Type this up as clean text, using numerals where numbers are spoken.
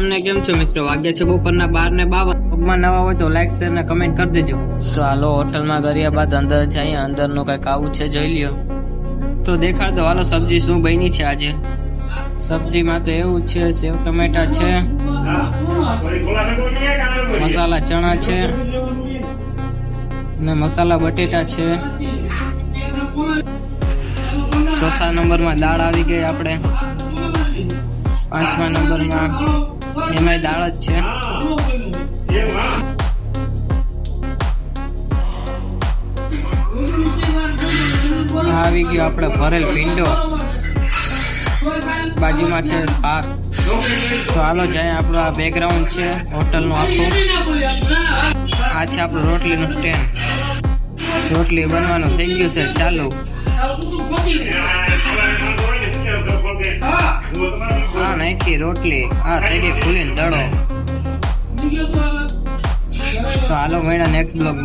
તમને કેમ છો મિત્રો? વાગ્યા છે બપોરના 12:52. પગમાં નવા હોય તો લાઈક શેર ને કમેન્ટ કરી દેજો. તો હાલો હોટલમાં કર્યા બાદ અંદર જઈએ. અંદરનું કઈક આવું છે, જોઈ લ્યો. તો દેખાડ દો હાલો સબ્જી શું બની છે આજે. સબ્જીમાં તો એવું છે, સેવ ટમેટા છે, મસાલા ચણા છે અને મસાલા બટેટા છે. ચોથા નંબરમાં દાળ આવી ગઈ આપણે. પાંચમા નંબરમાં એમાંય દાળ જ છે. આવી ગયો આપણે ભરેલ ભીંડો. બાજુમાં છે પાક. તો હાલો જાય. આપણું આ બેકગ્રાઉન્ડ છે હોટલનું આખું. આ છે આપણું રોટલીનું સ્ટેન્ડ. રોટલી બનવાનું થઈ ગયું છે ચાલુ. હા નાખી રોટલી. હા થઈ ગઈ ફૂલીને દડો. તો હાલો મળ્યા નેક્સ્ટ બ્લોગમાં.